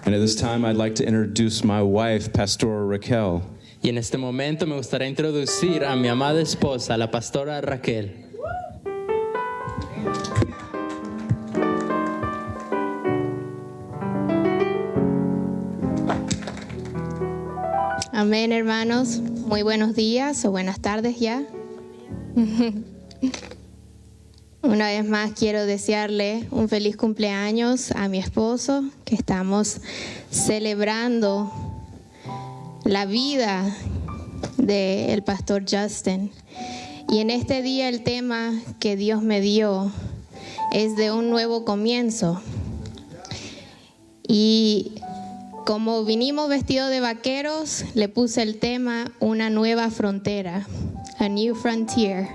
And at this time, I'd like to introduce my wife, Pastora Raquel. Y en este momento me gustaría introducir a mi amada esposa, la pastora Raquel. Amén, hermanos. Muy buenos días o buenas tardes ya. Una vez más quiero desearle un feliz cumpleaños a mi esposo, que estamos celebrando la vida del pastor Justin. Y en este día el tema que Dios me dio es de un nuevo comienzo. Y como vinimos vestidos de vaqueros, le puse el tema una nueva frontera, a new frontier.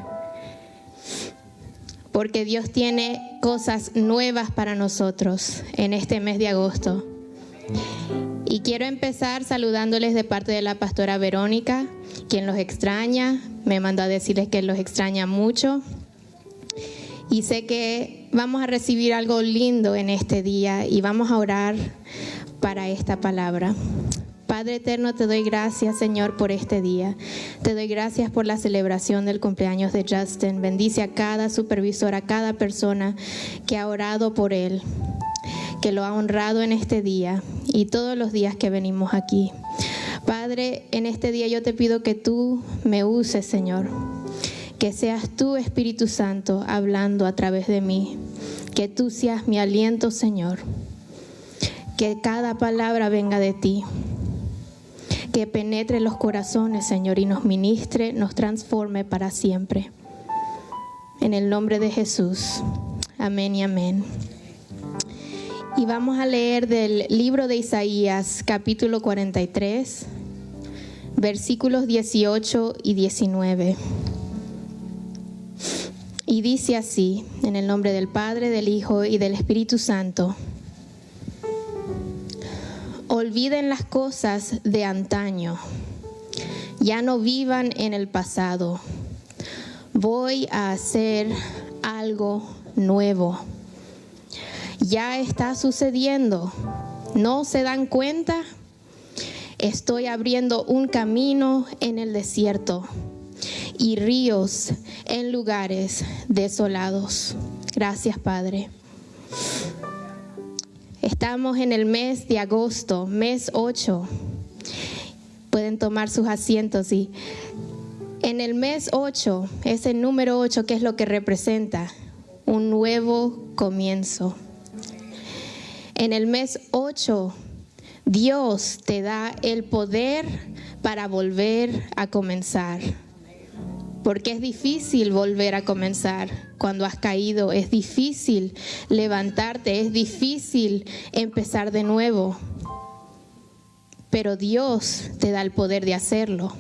Porque Dios tiene cosas nuevas para nosotros en este mes de agosto. Y quiero empezar saludándoles de parte de la pastora Verónica, quien los extraña. Me mandó a decirles que los extraña mucho. Y sé que vamos a recibir algo lindo en este día y vamos a orar para esta palabra. Padre eterno, te doy gracias, Señor, por este día. Te doy gracias por la celebración del cumpleaños de Justin. Bendice a cada supervisor, a cada persona que ha orado por él, que lo ha honrado en este día y todos los días que venimos aquí. Padre, en este día yo te pido que tú me uses, Señor. Que seas tú, Espíritu Santo, hablando a través de mí. Que tú seas mi aliento, Señor. Que cada palabra venga de ti. Que penetre los corazones, Señor, y nos ministre, nos transforme para siempre. En el nombre de Jesús. Amén y amén. Y vamos a leer del libro de Isaías, capítulo 43, versículos 18 y 19. Y dice así, en el nombre del Padre, del Hijo y del Espíritu Santo. Olviden las cosas de antaño, ya no vivan en el pasado. Voy a hacer algo nuevo. Ya está sucediendo. ¿No se dan cuenta? Estoy abriendo un camino en el desierto y ríos en lugares desolados. Gracias, Padre. Estamos en el mes de agosto, mes 8. Pueden tomar sus asientos. Y en el mes 8, ese número 8, ¿qué es lo que representa? Un nuevo comienzo. En el mes 8, Dios te da el poder para volver a comenzar. Porque es difícil volver a comenzar cuando has caído. Es difícil levantarte, es difícil empezar de nuevo. Pero Dios te da el poder de hacerlo.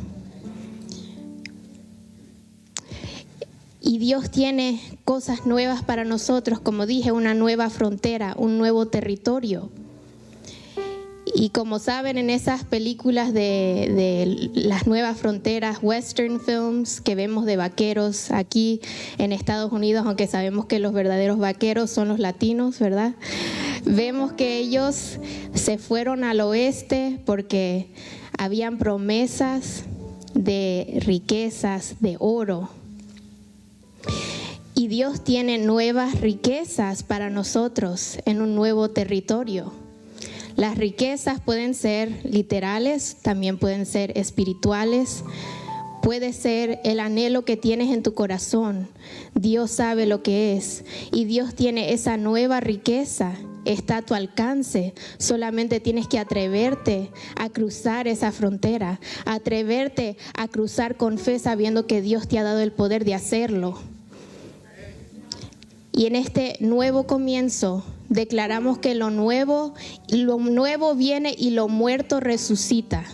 Y Dios tiene cosas nuevas para nosotros, como dije, una nueva frontera, un nuevo territorio. Y como saben, en esas películas de las nuevas fronteras, western films que vemos de vaqueros aquí en Estados Unidos, aunque sabemos que los verdaderos vaqueros son los latinos, ¿verdad? Vemos que ellos se fueron al oeste porque habían promesas de riquezas, de oro. Y Dios tiene nuevas riquezas para nosotros en un nuevo territorio. Las riquezas pueden ser literales, también pueden ser espirituales. Puede ser el anhelo que tienes en tu corazón. Dios sabe lo que es. Y Dios tiene esa nueva riqueza. Está a tu alcance. Solamente tienes que atreverte a cruzar esa frontera. Atreverte a cruzar con fe sabiendo que Dios te ha dado el poder de hacerlo. Y en este nuevo comienzo declaramos que lo nuevo viene y lo muerto resucita.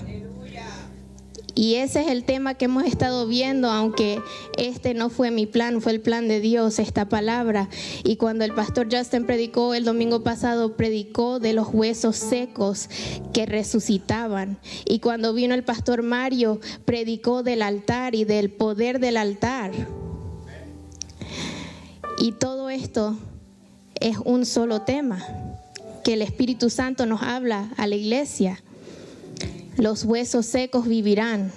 Y ese es el tema que hemos estado viendo, aunque este no fue mi plan, fue el plan de Dios, esta palabra. Y cuando el pastor Justin predicó el domingo pasado, predicó de los huesos secos que resucitaban. Y cuando vino el pastor Mario, predicó del altar y del poder del altar. Y todo esto es un solo tema. que el Espíritu Santo nos habla a la iglesia. Los huesos secos vivirán.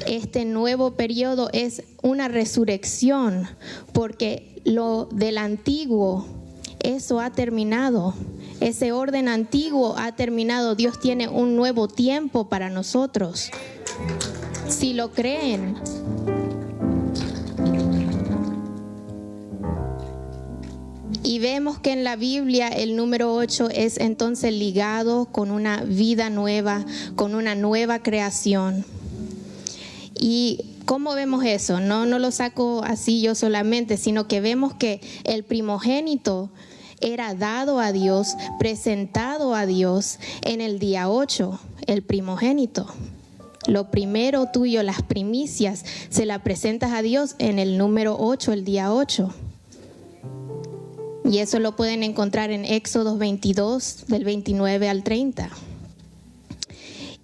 Este nuevo periodo es una resurrección, porque lo del antiguo, eso ha terminado. Ese orden antiguo ha terminado. Dios tiene un nuevo tiempo para nosotros. Si lo creen. Y vemos que en la Biblia el número 8 es entonces ligado con una vida nueva, con una nueva creación. ¿Y cómo vemos eso? No lo saco así yo solamente, sino que vemos que el primogénito era dado a Dios, presentado a Dios en el día 8, el primogénito. Lo primero tuyo, las primicias, se la presentas a Dios en el número 8, el día 8. Y eso lo pueden encontrar en Éxodo 22, del 29 al 30.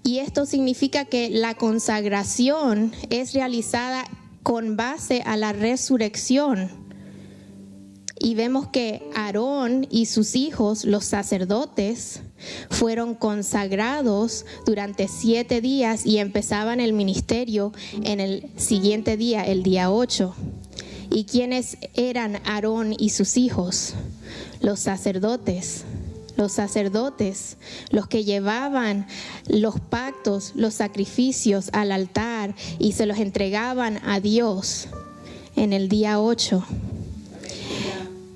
Y esto significa que la consagración es realizada con base a la resurrección. Y vemos que Aarón y sus hijos, los sacerdotes, fueron consagrados durante 7 días y empezaban el ministerio en el siguiente día, el día 8. ¿Y quiénes eran Aarón y sus hijos? Los sacerdotes. Los sacerdotes, los que llevaban los pactos, los sacrificios al altar y se los entregaban a Dios en el día 8.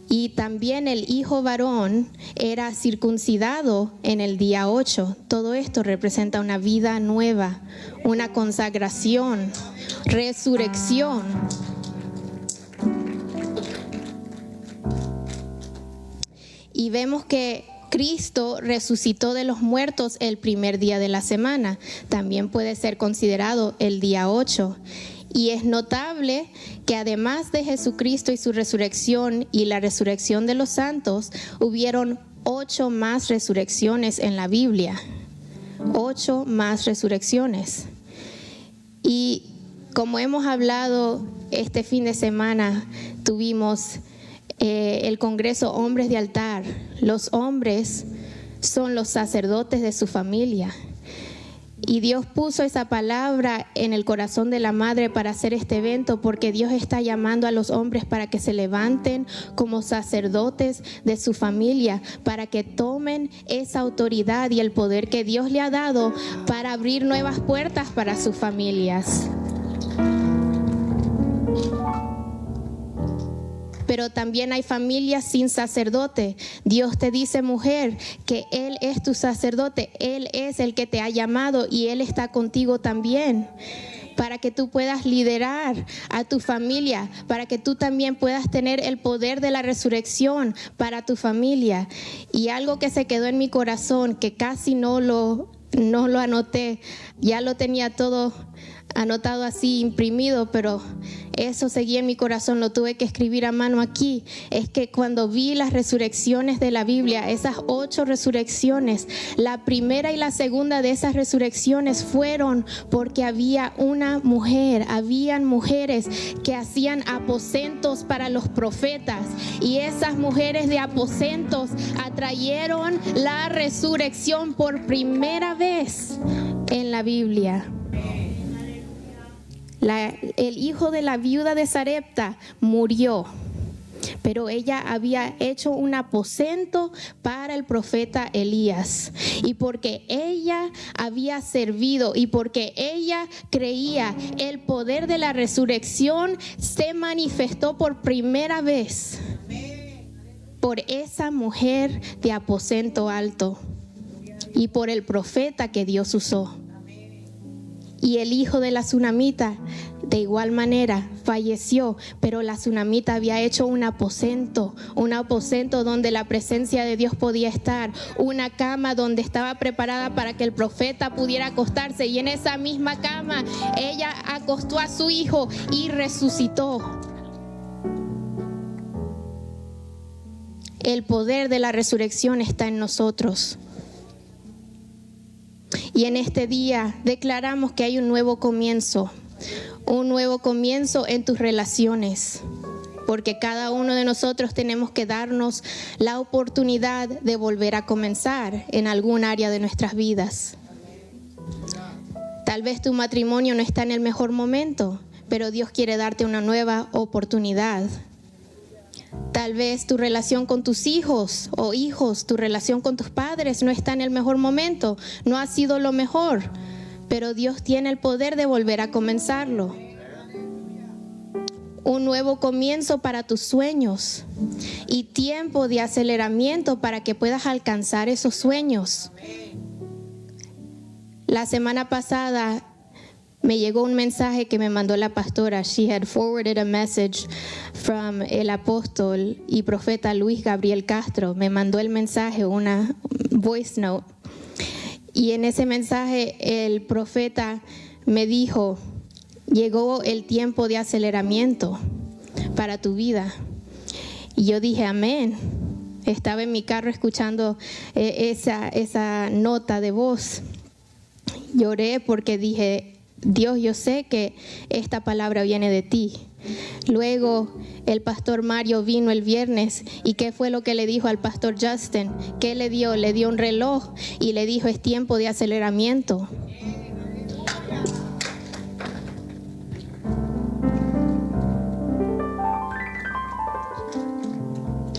Y también el hijo varón era circuncidado en el día 8. Todo esto representa una vida nueva, una consagración, resurrección. Y vemos que Cristo resucitó de los muertos el primer día de la semana. También puede ser considerado el día 8. Y es notable que además de Jesucristo y su resurrección y la resurrección de los santos, hubieron 8 más resurrecciones en la Biblia. 8 más resurrecciones. Y como hemos hablado este fin de semana, tuvimos el Congreso Hombres de Altar. Los hombres son los sacerdotes de su familia. Y Dios puso esa palabra en el corazón de la madre para hacer este evento, porque Dios está llamando a los hombres para que se levanten como sacerdotes de su familia, para que tomen esa autoridad y el poder que Dios le ha dado para abrir nuevas puertas para sus familias. Pero también hay familias sin sacerdote. Dios te dice, mujer, que Él es tu sacerdote. Él es el que te ha llamado y Él está contigo también, para que tú puedas liderar a tu familia, para que tú también puedas tener el poder de la resurrección para tu familia. Y algo que se quedó en mi corazón, que casi no lo anoté, ya lo tenía todo anotado así, imprimido, pero eso seguía en mi corazón, lo tuve que escribir a mano aquí. Es que cuando vi las resurrecciones de la Biblia, esas 8 resurrecciones, la primera y la segunda de esas resurrecciones fueron porque había una mujer, habían mujeres que hacían aposentos para los profetas, y esas mujeres de aposentos atrayeron la resurrección por primera vez en la Biblia. El hijo de la viuda de Sarepta murió, pero ella había hecho un aposento para el profeta Elías. Y porque ella había servido y porque ella creía, el poder de la resurrección se manifestó por primera vez por esa mujer de aposento alto y por el profeta que Dios usó. Y el hijo de la tsunamita de igual manera falleció, pero la tsunamita había hecho un aposento donde la presencia de Dios podía estar, una cama donde estaba preparada para que el profeta pudiera acostarse, y en esa misma cama ella acostó a su hijo y resucitó. El poder de la resurrección está en nosotros. Y en este día declaramos que hay un nuevo comienzo en tus relaciones, porque cada uno de nosotros tenemos que darnos la oportunidad de volver a comenzar en algún área de nuestras vidas. Tal vez tu matrimonio no está en el mejor momento, pero Dios quiere darte una nueva oportunidad. Tal vez tu relación con tus hijos o hijos, tu relación con tus padres no está en el mejor momento, no ha sido lo mejor, pero Dios tiene el poder de volver a comenzarlo. Un nuevo comienzo para tus sueños y tiempo de aceleramiento para que puedas alcanzar esos sueños. La semana pasada me llegó un mensaje que me mandó la pastora. She had forwarded a message from el apóstol y profeta Luis Gabriel Castro. Me mandó el mensaje, una voice note. Y en ese mensaje el profeta me dijo, llegó el tiempo de aceleramiento para tu vida. Y yo dije, amén. Estaba en mi carro escuchando esa nota de voz. Lloré porque dije, Dios, yo sé que esta palabra viene de ti. Luego el pastor Mario vino el viernes y ¿qué fue lo que le dijo al pastor Justin? ¿Qué le dio? Le dio un reloj y le dijo, es tiempo de aceleramiento.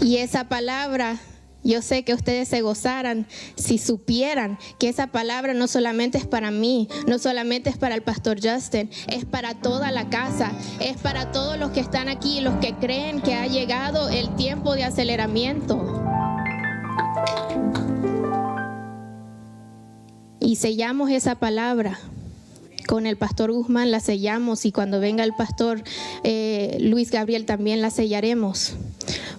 Y esa palabra, yo sé que ustedes se gozaran si supieran que esa palabra no solamente es para mí, no solamente es para el pastor Justin, es para toda la casa, es para todos los que están aquí, los que creen que ha llegado el tiempo de aceleramiento. Y sellamos esa palabra. Con el pastor Guzmán la sellamos y cuando venga el pastor Luis Gabriel también la sellaremos,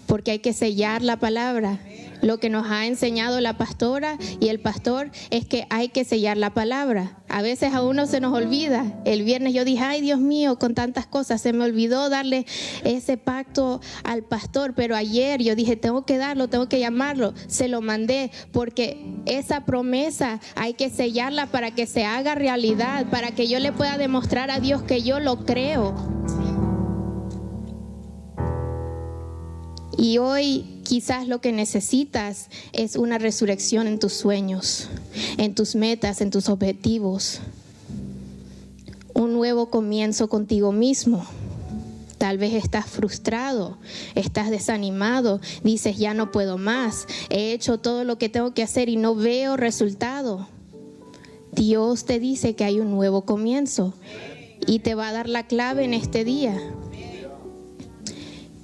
porque hay que sellar la palabra. Lo que nos ha enseñado la pastora y el pastor es que hay que sellar la palabra. A veces a uno se nos olvida. El viernes yo dije, ay Dios mío, con tantas cosas, se me olvidó darle ese pacto al pastor, pero ayer yo dije, tengo que darlo, tengo que llamarlo. Se lo mandé porque esa promesa hay que sellarla para que se haga realidad, para que yo le pueda demostrar a Dios que yo lo creo. Y hoy quizás lo que necesitas es una resurrección en tus sueños, en tus metas, en tus objetivos. Un nuevo comienzo contigo mismo. Tal vez estás frustrado, estás desanimado, dices ya no puedo más, he hecho todo lo que tengo que hacer y no veo resultado. Dios te dice que hay un nuevo comienzo y te va a dar la clave en este día.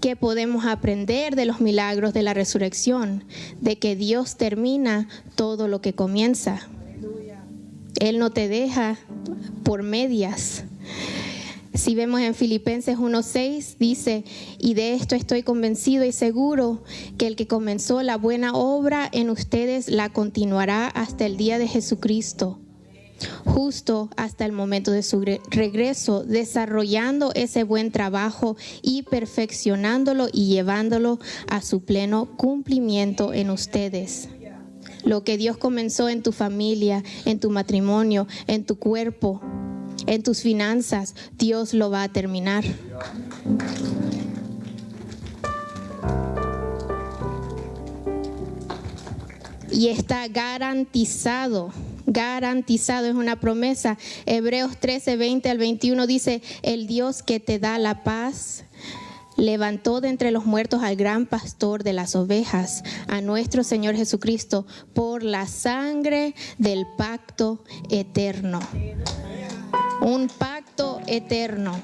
¿Qué podemos aprender de los milagros de la resurrección? De que Dios termina todo lo que comienza. Él no te deja por medias. Si vemos en Filipenses 1:6, dice, y de esto estoy convencido y seguro, que el que comenzó la buena obra en ustedes la continuará hasta el día de Jesucristo. Justo hasta el momento de su regreso, desarrollando ese buen trabajo y perfeccionándolo y llevándolo a su pleno cumplimiento en ustedes. Lo que Dios comenzó en tu familia, en tu matrimonio, en tu cuerpo, en tus finanzas, Dios lo va a terminar. Y está garantizado. Garantizado, es una promesa. Hebreos 13:20 al 21 dice, el Dios que te da la paz levantó de entre los muertos al gran pastor de las ovejas, a nuestro Señor Jesucristo, por la sangre del pacto eterno. Un pacto eterno.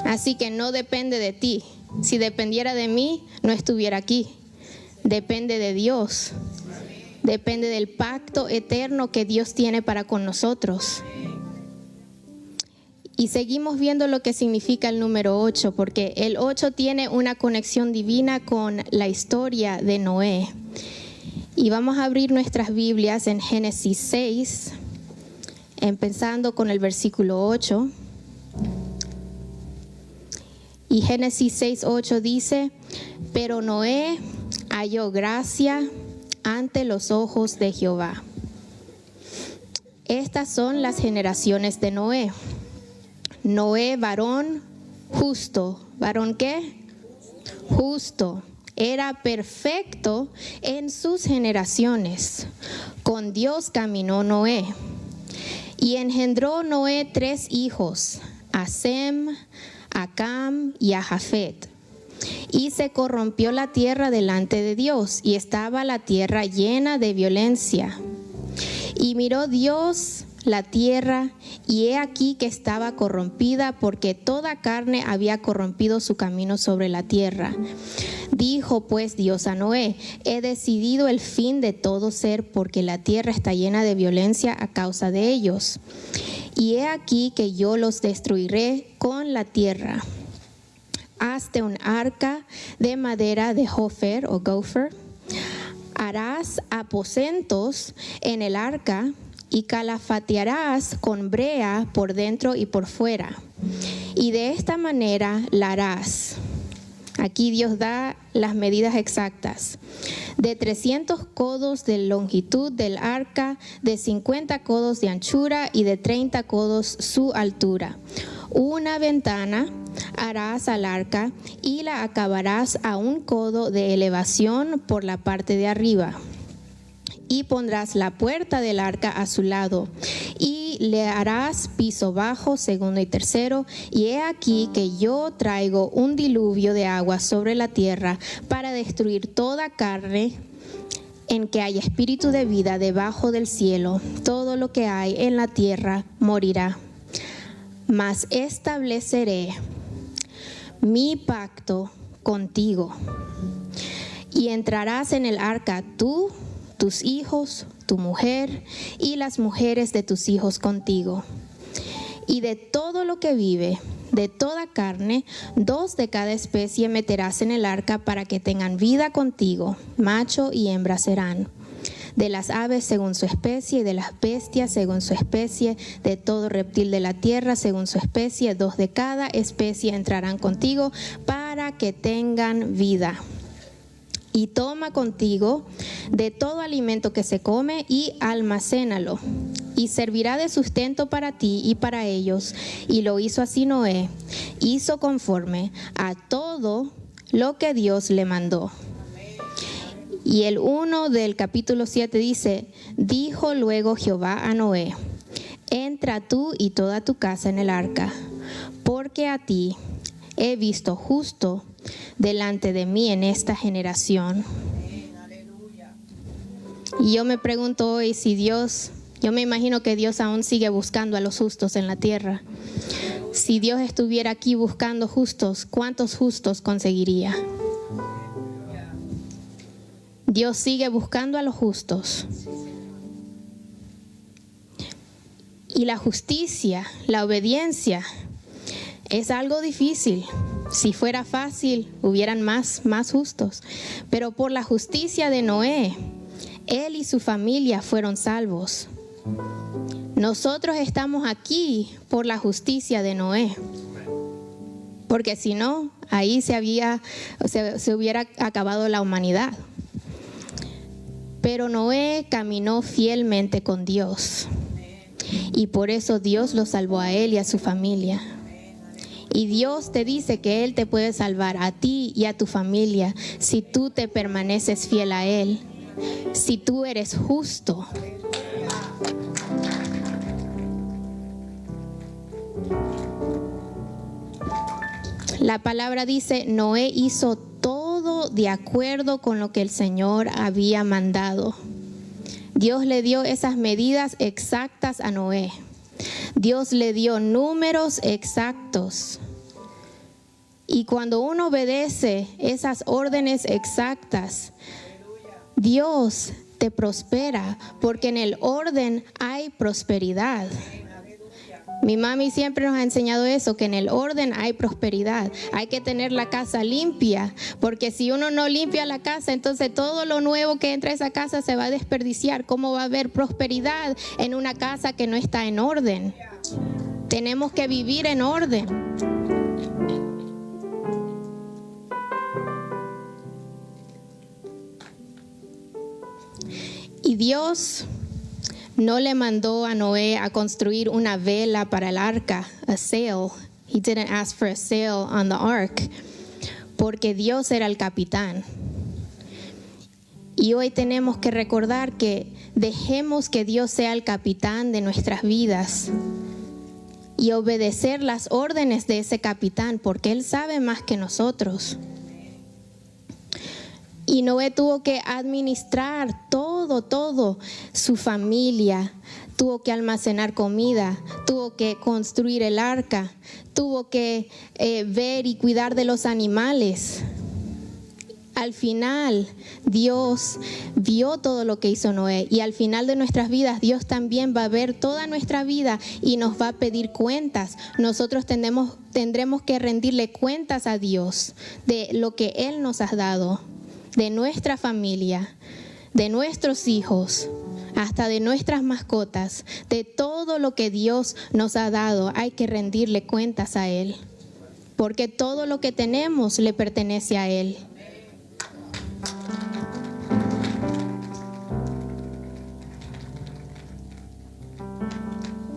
Así que no depende de ti. Si dependiera de mí, no estuviera aquí. Depende de Dios. Depende del pacto eterno que Dios tiene para con nosotros. Y seguimos viendo lo que significa el número 8, porque el 8 tiene una conexión divina con la historia de Noé. Y vamos a abrir nuestras Biblias en Génesis 6, empezando con el versículo 8. Y Génesis 6:8 dice, pero Noé halló gracia ante los ojos de Jehová. Estas son las generaciones de Noé. Noé, varón, justo. ¿Varón qué? Justo. Era perfecto en sus generaciones. Con Dios caminó Noé. Y engendró Noé 3 hijos, a Sem, a Cam y a Jafet. Y se corrompió la tierra delante de Dios, y estaba la tierra llena de violencia. Y miró Dios la tierra, y he aquí que estaba corrompida, porque toda carne había corrompido su camino sobre la tierra. Dijo pues Dios a Noé: he decidido el fin de todo ser, porque la tierra está llena de violencia a causa de ellos. Y he aquí que yo los destruiré con la tierra. Hazte un arca de madera de Jofer o Gopher. Harás aposentos en el arca y calafatearás con brea por dentro y por fuera. Y de esta manera la harás. Aquí Dios da las medidas exactas. De 300 codos de longitud del arca, de 50 codos de anchura y de 30 codos su altura. Una ventana harás al arca y la acabarás a 1 codo de elevación por la parte de arriba. Y pondrás la puerta del arca a su lado, y le harás piso bajo, segundo y tercero. Y he aquí que yo traigo un diluvio de agua sobre la tierra para destruir toda carne en que haya espíritu de vida debajo del cielo. Todo lo que hay en la tierra morirá. Mas estableceré mi pacto contigo, y entrarás en el arca tú, tus hijos, tu mujer y las mujeres de tus hijos contigo. Y de todo lo que vive, de toda carne, 2 de cada especie meterás en el arca para que tengan vida contigo, macho y hembra serán. De las aves según su especie, y de las bestias según su especie, de todo reptil de la tierra según su especie, 2 de cada especie entrarán contigo para que tengan vida. Y toma contigo de todo alimento que se come y almacénalo, y servirá de sustento para ti y para ellos. Y lo hizo así Noé, hizo conforme a todo lo que Dios le mandó. Y el 1 del capítulo 7 dice: dijo luego Jehová a Noé: entra tú y toda tu casa en el arca, porque a ti he visto justo delante de mí en esta generación. Y yo me pregunto hoy si Dios, yo me imagino que Dios aún sigue buscando a los justos en la tierra. Si Dios estuviera aquí buscando justos, ¿cuántos justos conseguiría? Dios sigue buscando a los justos. Y la justicia, la obediencia, es algo difícil. Si fuera fácil, hubieran más justos. Pero por la justicia de Noé, él y su familia fueron salvos. Nosotros estamos aquí por la justicia de Noé. Porque si no, ahí se hubiera acabado la humanidad. Pero Noé caminó fielmente con Dios. Y por eso Dios lo salvó a él y a su familia. Y Dios te dice que Él te puede salvar a ti y a tu familia si tú te permaneces fiel a Él, si tú eres justo. La palabra dice: Noé hizo todo de acuerdo con lo que el Señor había mandado. Dios le dio esas medidas exactas a Noé. Dios le dio números exactos. Y cuando uno obedece esas órdenes exactas, Dios te prospera, porque en el orden hay prosperidad. Mi mami siempre nos ha enseñado eso, que en el orden hay prosperidad. Hay que tener la casa limpia, porque si uno no limpia la casa, entonces todo lo nuevo que entra a esa casa se va a desperdiciar. ¿Cómo va a haber prosperidad en una casa que no está en orden? Tenemos que vivir en orden. Y Dios no le mandó a Noé a construir una vela para el arca, a sail. He didn't ask for a sail on the ark, porque Dios era el capitán. Y hoy tenemos que recordar que dejemos que Dios sea el capitán de nuestras vidas y obedecer las órdenes de ese capitán, porque Él sabe más que nosotros. Y Noé tuvo que administrar todo, su familia, tuvo que almacenar comida, tuvo que construir el arca, tuvo que ver y cuidar de los animales. Al final, Dios vio todo lo que hizo Noé, y al final de nuestras vidas, Dios también va a ver toda nuestra vida y nos va a pedir cuentas. Nosotros tendremos que rendirle cuentas a Dios de lo que Él nos ha dado, de nuestra familia, de nuestros hijos, hasta de nuestras mascotas, de todo lo que Dios nos ha dado. Hay que rendirle cuentas a Él, porque todo lo que tenemos le pertenece a Él.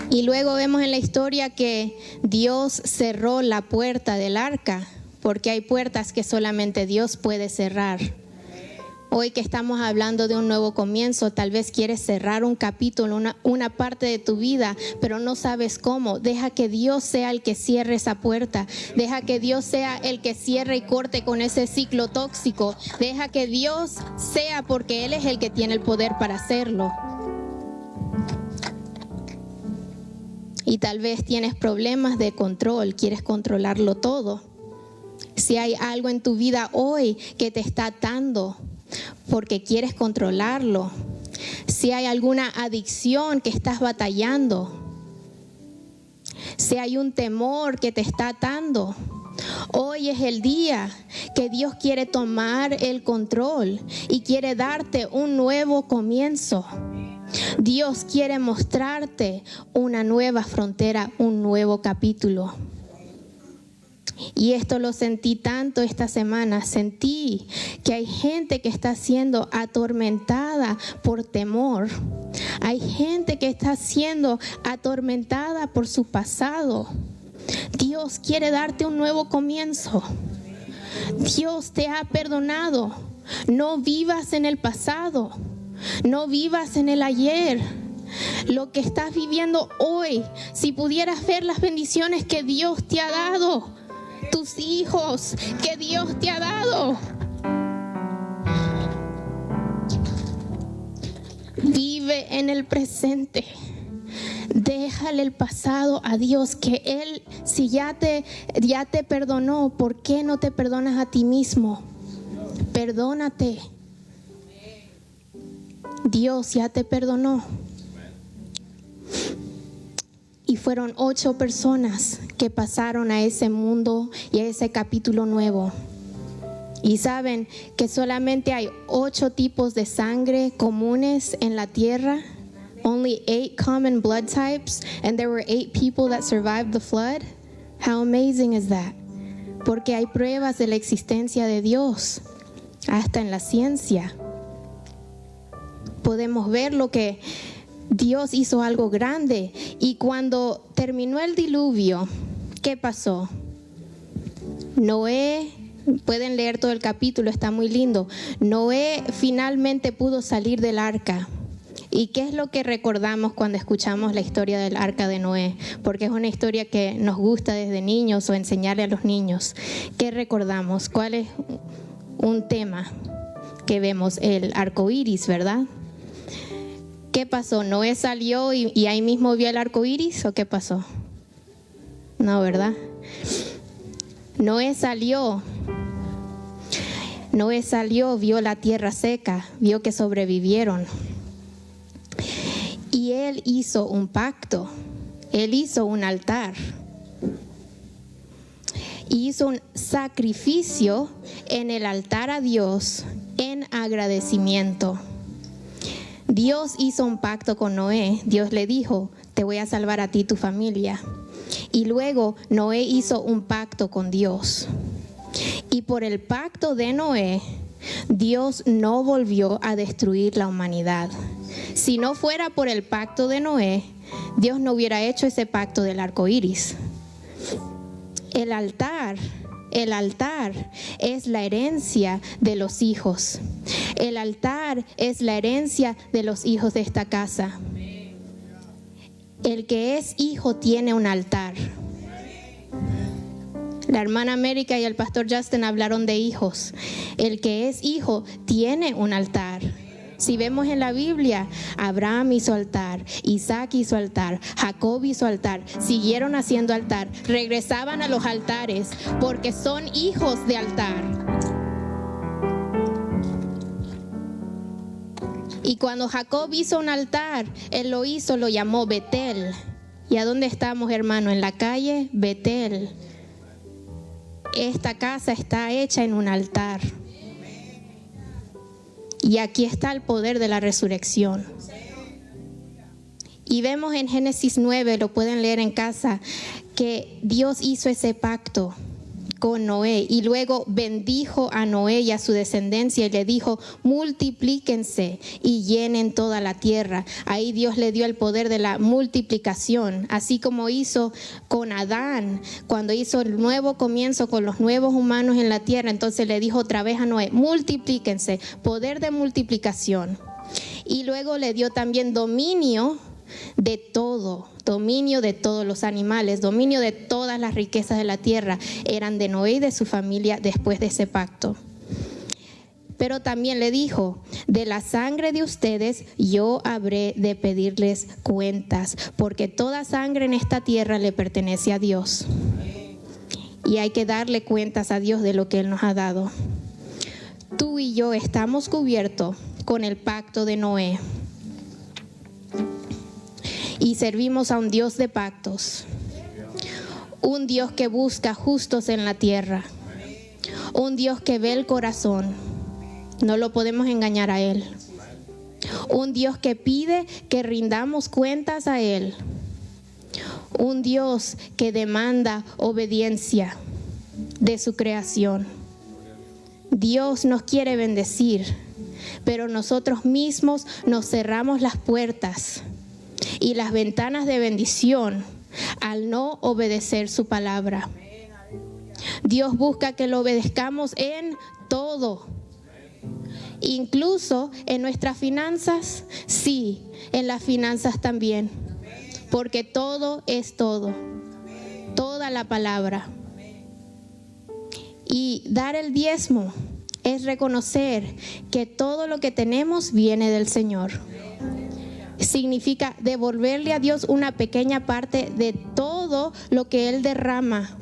Y luego vemos en la historia que Dios cerró la puerta del arca, porque hay puertas que solamente Dios puede cerrar. Hoy que estamos hablando de un nuevo comienzo, tal vez quieres cerrar un capítulo, una parte de tu vida, pero no sabes cómo. Deja que Dios sea el que cierre esa puerta. Deja que Dios sea el que cierre y corte con ese ciclo tóxico. Deja que Dios sea, porque Él es el que tiene el poder para hacerlo. Y tal vez tienes problemas de control, quieres controlarlo todo. Si hay algo en tu vida hoy que te está atando porque quieres controlarlo, si hay alguna adicción que estás batallando, si hay un temor que te está atando, hoy es el día que Dios quiere tomar el control y quiere darte un nuevo comienzo. Dios quiere mostrarte una nueva frontera, un nuevo capítulo. Y esto lo sentí tanto esta semana. Sentí que hay gente que está siendo atormentada por temor. Hay gente que está siendo atormentada por su pasado. Dios quiere darte un nuevo comienzo. Dios te ha perdonado. No vivas en el pasado. No vivas en el ayer. Lo que estás viviendo hoy, si pudieras ver las bendiciones que Dios te ha dado, tus hijos que Dios te ha dado. Vive en el presente. Déjale el pasado a Dios, que Él, si ya te perdonó, ¿por qué no te perdonas a ti mismo? Perdónate. Dios ya te perdonó. Y fueron 8 personas que pasaron a ese mundo y a ese capítulo nuevo. Y saben que solamente hay 8 tipos de sangre comunes en la tierra. Only 8 common blood types, and there were 8 people that survived the flood. How amazing is that? Porque hay pruebas de la existencia de Dios, hasta en la ciencia. Podemos ver lo que Dios hizo, algo grande. Y cuando terminó el diluvio, ¿qué pasó? Noé, pueden leer todo el capítulo, está muy lindo. Noé finalmente pudo salir del arca. ¿Y qué es lo que recordamos cuando escuchamos la historia del arca de Noé? Porque es una historia que nos gusta desde niños o enseñarle a los niños. ¿Qué recordamos? ¿Cuál es un tema que vemos? El arco iris, ¿verdad? ¿Qué pasó? ¿Noé salió y ahí mismo vio el arco iris o qué pasó? No, ¿verdad? Noé salió, vio la tierra seca, vio que sobrevivieron. Y él hizo un pacto, él hizo un altar. Y hizo un sacrificio en el altar a Dios en agradecimiento. Dios hizo un pacto con Noé. Dios le dijo, te voy a salvar a ti y tu familia. Y luego Noé hizo un pacto con Dios. Y por el pacto de Noé, Dios no volvió a destruir la humanidad. Si no fuera por el pacto de Noé, Dios no hubiera hecho ese pacto del arco iris. El altar es la herencia de los hijos. El altar es la herencia de los hijos de esta casa. El que es hijo tiene un altar. La hermana América y el pastor Justin hablaron de hijos. El que es hijo tiene un altar. Si vemos en la Biblia, Abraham hizo altar, Isaac hizo altar, Jacob hizo altar, siguieron haciendo altar, regresaban a los altares porque son hijos de altar. Y cuando Jacob hizo un altar, él lo llamó Betel. ¿Y a dónde estamos, hermano? En la calle Betel. Esta casa está hecha en un altar. Y aquí está el poder de la resurrección. Y vemos en Génesis 9, lo pueden leer en casa, que Dios hizo ese pacto con Noé y luego bendijo a Noé y a su descendencia y le dijo: multiplíquense y llenen toda la tierra. Ahí Dios le dio el poder de la multiplicación, así como hizo con Adán cuando hizo el nuevo comienzo con los nuevos humanos en la tierra. Entonces le dijo otra vez a Noé: multiplíquense, poder de multiplicación. Y luego le dio también dominio de todo, dominio de todos los animales, dominio de todas las riquezas de la tierra, eran de Noé y de su familia después de ese pacto. Pero también le dijo: de la sangre de ustedes yo habré de pedirles cuentas, porque toda sangre en esta tierra le pertenece a Dios. Y hay que darle cuentas a Dios de lo que Él nos ha dado. Tú y yo estamos cubiertos con el pacto de Noé. Y servimos a un Dios de pactos, un Dios que busca justos en la tierra, un Dios que ve el corazón, no lo podemos engañar a Él, un Dios que pide que rindamos cuentas a Él, un Dios que demanda obediencia de su creación. Dios nos quiere bendecir, pero nosotros mismos nos cerramos las puertas y las ventanas de bendición al no obedecer su palabra. Dios busca que lo obedezcamos en todo, incluso en nuestras finanzas. Sí, en las finanzas también, porque todo es todo, toda la palabra. Y dar el diezmo es reconocer que todo lo que tenemos viene del Señor. Significa devolverle a Dios una pequeña parte de todo lo que Él derrama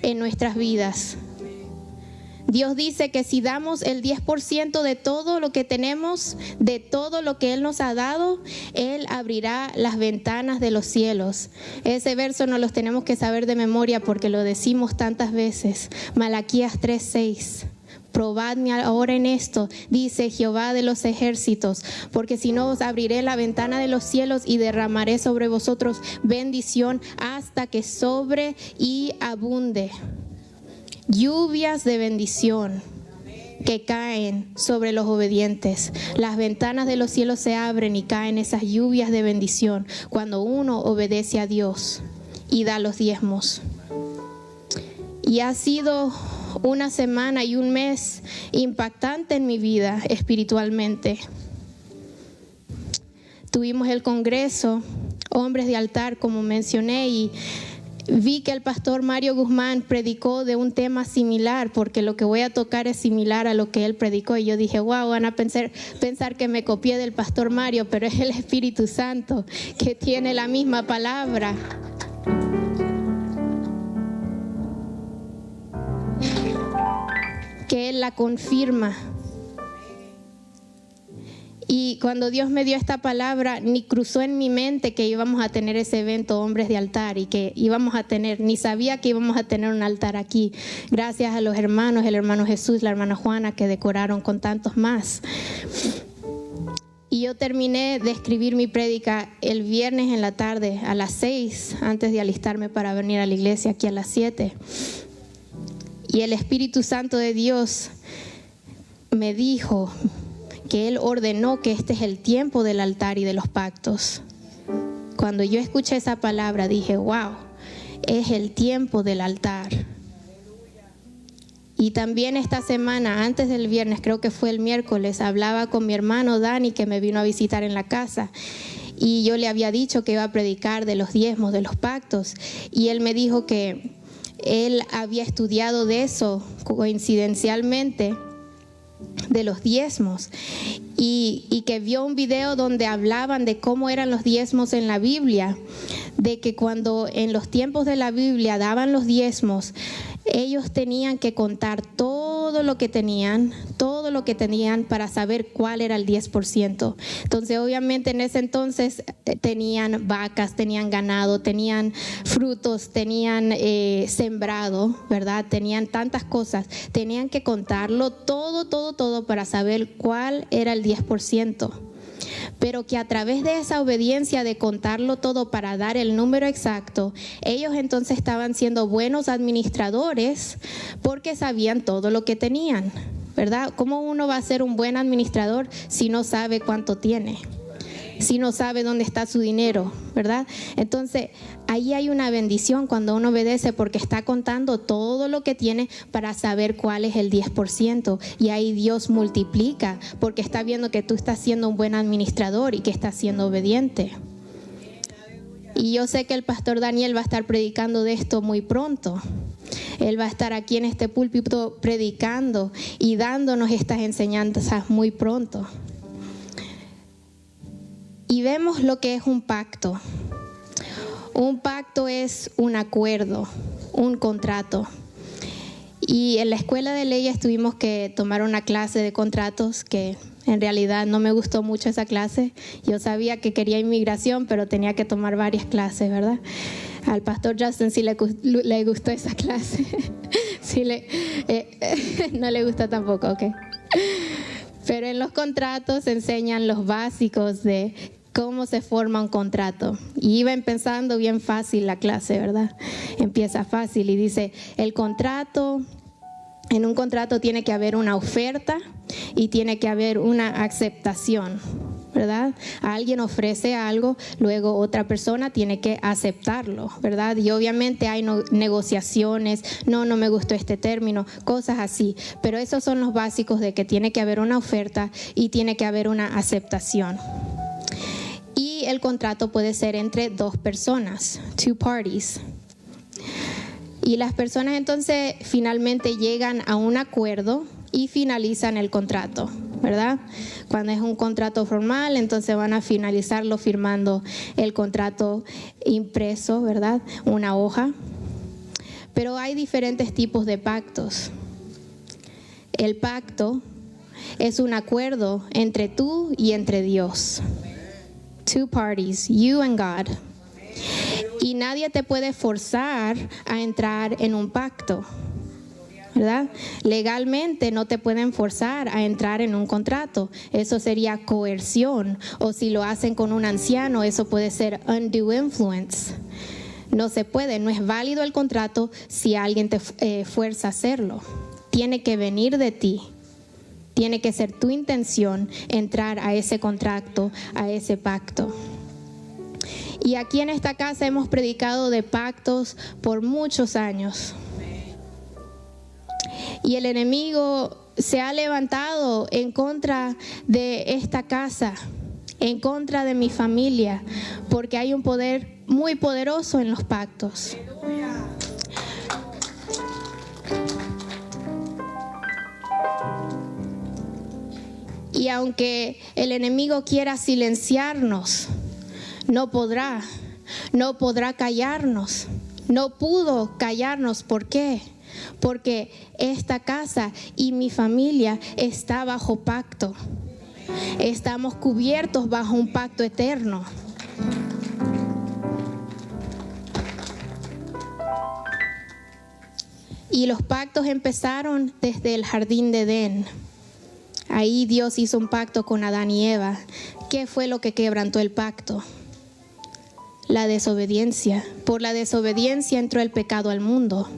en nuestras vidas. Dios dice que si damos el 10% de todo lo que tenemos, de todo lo que Él nos ha dado, Él abrirá las ventanas de los cielos. Ese verso no los tenemos que saber de memoria porque lo decimos tantas veces. Malaquías 3:6. Probadme ahora en esto, dice Jehová de los ejércitos, porque si no os abriré la ventana de los cielos y derramaré sobre vosotros bendición hasta que sobre y abunde. Lluvias de bendición que caen sobre los obedientes. Las ventanas de los cielos se abren y caen esas lluvias de bendición cuando uno obedece a Dios y da los diezmos. Y ha sido una semana y un mes impactante en mi vida espiritualmente. Tuvimos el congreso Hombres de Altar, como mencioné, y vi que el pastor Mario Guzmán predicó de un tema similar, porque lo que voy a tocar es similar a lo que él predicó. Y yo dije: wow, van a pensar que me copié del pastor Mario, pero es el Espíritu Santo que tiene la misma palabra. Que Él la confirma. Y cuando Dios me dio esta palabra, ni cruzó en mi mente que íbamos a tener ese evento Hombres de Altar y que íbamos a tener, ni sabía que íbamos a tener un altar aquí. Gracias a los hermanos, el hermano Jesús, la hermana Juana, que decoraron con tantos más. Y yo terminé de escribir mi prédica el viernes en la tarde a las 6, antes de alistarme para venir a la iglesia aquí a las 7. Y el Espíritu Santo de Dios me dijo que Él ordenó que este es el tiempo del altar y de los pactos. Cuando yo escuché esa palabra dije: wow, es el tiempo del altar. Y también esta semana, antes del viernes, creo que fue el miércoles, hablaba con mi hermano Dani, que me vino a visitar en la casa. Y yo le había dicho que iba a predicar de los diezmos, de los pactos. Y él me dijo que él había estudiado de eso coincidencialmente, de los diezmos. Y que vio un video donde hablaban de cómo eran los diezmos en la Biblia. De que cuando en los tiempos de la Biblia daban los diezmos, ellos tenían que contar todo lo que tenían para saber cuál era el 10%. Entonces, obviamente, en ese entonces tenían vacas, tenían ganado, tenían frutos, tenían sembrado, ¿verdad? Tenían tantas cosas. Tenían que contarlo todo para saber cuál era el 10%. Pero que a través de esa obediencia de contarlo todo para dar el número exacto, ellos entonces estaban siendo buenos administradores porque sabían todo lo que tenían, ¿verdad? ¿Cómo uno va a ser un buen administrador si no sabe cuánto tiene? Si no sabe dónde está su dinero, ¿verdad? Entonces, ahí hay una bendición cuando uno obedece porque está contando todo lo que tiene para saber cuál es el 10%. Y ahí Dios multiplica porque está viendo que tú estás siendo un buen administrador y que estás siendo obediente. Y yo sé que el pastor Daniel va a estar predicando de esto muy pronto. Él va a estar aquí en este púlpito predicando y dándonos estas enseñanzas muy pronto. Y vemos lo que es un pacto. Un pacto es un acuerdo, un contrato. Y en la escuela de leyes tuvimos que tomar una clase de contratos que en realidad no me gustó mucho esa clase. Yo sabía que quería inmigración, pero tenía que tomar varias clases, ¿verdad? Al pastor Justin sí le gustó esa clase. No le gusta tampoco, ¿ok? Pero en los contratos se enseñan los básicos de cómo se forma un contrato. Y iba empezando bien fácil la clase, ¿verdad? Empieza fácil y dice, en un contrato tiene que haber una oferta y tiene que haber una aceptación, ¿verdad? Alguien ofrece algo, luego otra persona tiene que aceptarlo, ¿verdad? Y obviamente hay negociaciones, no me gustó este término, cosas así. Pero esos son los básicos de que tiene que haber una oferta y tiene que haber una aceptación. Y el contrato puede ser entre dos personas, two parties. Y las personas entonces finalmente llegan a un acuerdo y finalizan el contrato, ¿verdad? Cuando es un contrato formal, entonces van a finalizarlo firmando el contrato impreso, ¿verdad? Una hoja. Pero hay diferentes tipos de pactos. El pacto es un acuerdo entre tú y entre Dios. Two parties, you and God. Y nadie te puede forzar a entrar en un pacto, ¿verdad? Legalmente no te pueden forzar a entrar en un contrato. Eso sería coerción. O si lo hacen con un anciano, eso puede ser undue influence. No se puede, no es válido el contrato si alguien te fuerza a hacerlo. Tiene que venir de ti. Tiene que ser tu intención entrar a ese contrato, a ese pacto. Y aquí en esta casa hemos predicado de pactos por muchos años. Y el enemigo se ha levantado en contra de esta casa, en contra de mi familia, porque hay un poder muy poderoso en los pactos. Y aunque el enemigo quiera silenciarnos, no podrá callarnos. No pudo callarnos. ¿Por qué? Porque esta casa y mi familia está bajo pacto. Estamos cubiertos bajo un pacto eterno. Y los pactos empezaron desde el jardín de Edén. Ahí Dios hizo un pacto con Adán y Eva. ¿Qué fue lo que quebrantó el pacto? La desobediencia. Por la desobediencia entró el pecado al mundo.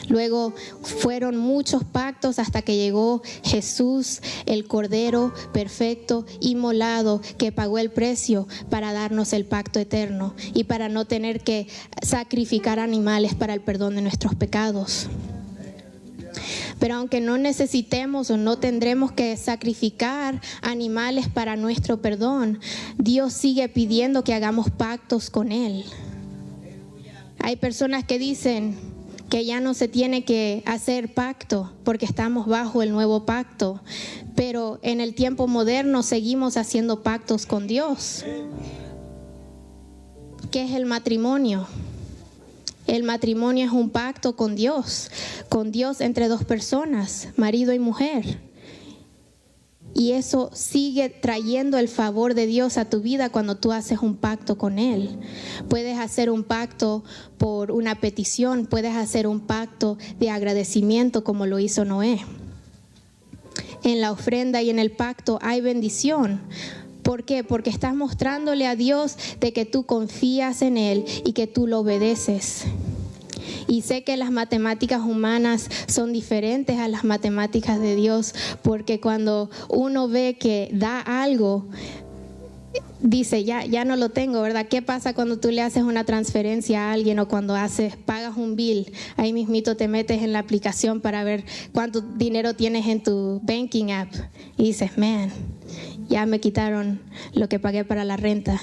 Luego fueron muchos pactos hasta que llegó Jesús, el Cordero perfecto, inmolado, que pagó el precio para darnos el pacto eterno y para no tener que sacrificar animales para el perdón de nuestros pecados. Pero aunque no necesitemos o no tendremos que sacrificar animales para nuestro perdón, Dios sigue pidiendo que hagamos pactos con Él. Hay personas que dicen que ya no se tiene que hacer pacto porque estamos bajo el nuevo pacto, pero en el tiempo moderno seguimos haciendo pactos con Dios. ¿Qué es el matrimonio? El matrimonio es un pacto con Dios entre dos personas, marido y mujer. Y eso sigue trayendo el favor de Dios a tu vida cuando tú haces un pacto con Él. Puedes hacer un pacto por una petición, puedes hacer un pacto de agradecimiento como lo hizo Noé. En la ofrenda y en el pacto hay bendición. ¿Por qué? Porque estás mostrándole a Dios de que tú confías en Él y que tú lo obedeces. Y sé que las matemáticas humanas son diferentes a las matemáticas de Dios, porque cuando uno ve que da algo, dice, ya no lo tengo, ¿verdad? ¿Qué pasa cuando tú le haces una transferencia a alguien o cuando pagas un bill? Ahí mismito te metes en la aplicación para ver cuánto dinero tienes en tu banking app y dices, man, ya me quitaron lo que pagué para la renta.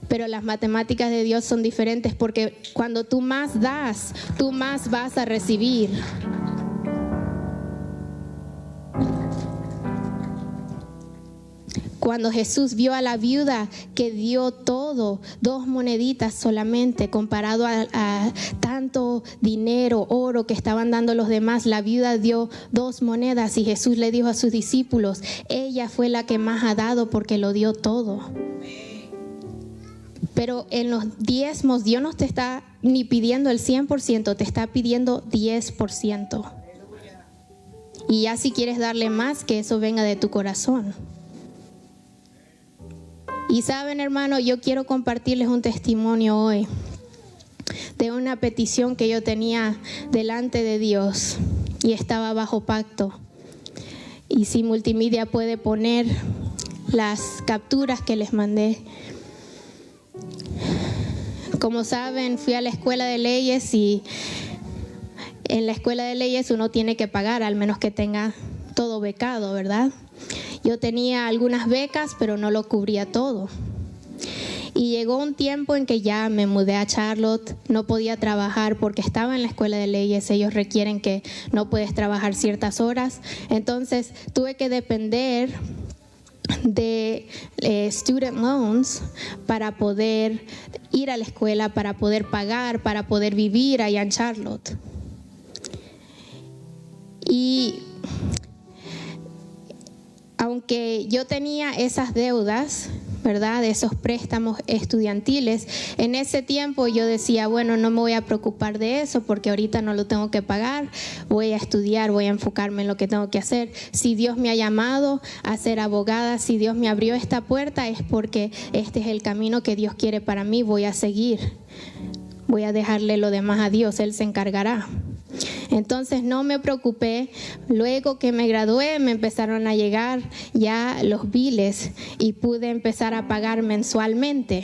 Pero las matemáticas de Dios son diferentes porque cuando tú más das, tú más vas a recibir. Cuando Jesús vio a la viuda que dio todo, 2 moneditas solamente, comparado a tanto dinero, oro que estaban dando los demás, la viuda dio 2 monedas y Jesús le dijo a sus discípulos, ella fue la que más ha dado porque lo dio todo. Pero en los diezmos Dios no te está ni pidiendo el 100%, te está pidiendo 10%. Y ya si quieres darle más, que eso venga de tu corazón. Y saben, hermano, yo quiero compartirles un testimonio hoy de una petición que yo tenía delante de Dios y estaba bajo pacto. Y si multimedia puede poner las capturas que les mandé. Como saben, fui a la escuela de leyes y en la escuela de leyes uno tiene que pagar, al menos que tenga todo becado, ¿verdad? Yo tenía algunas becas, pero no lo cubría todo. Y llegó un tiempo en que ya me mudé a Charlotte, no podía trabajar porque estaba en la escuela de leyes, ellos requieren que no puedes trabajar ciertas horas. Entonces tuve que depender de student loans para poder ir a la escuela, para poder pagar, para poder vivir allá en Charlotte. Y aunque yo tenía esas deudas, ¿verdad?, de esos préstamos estudiantiles, en ese tiempo yo decía, bueno, no me voy a preocupar de eso porque ahorita no lo tengo que pagar, voy a estudiar, voy a enfocarme en lo que tengo que hacer. Si Dios me ha llamado a ser abogada, si Dios me abrió esta puerta, es porque este es el camino que Dios quiere para mí, voy a seguir. Voy a dejarle lo demás a Dios, Él se encargará. Entonces no me preocupé. Luego que me gradué me empezaron a llegar ya los biles y pude empezar a pagar mensualmente.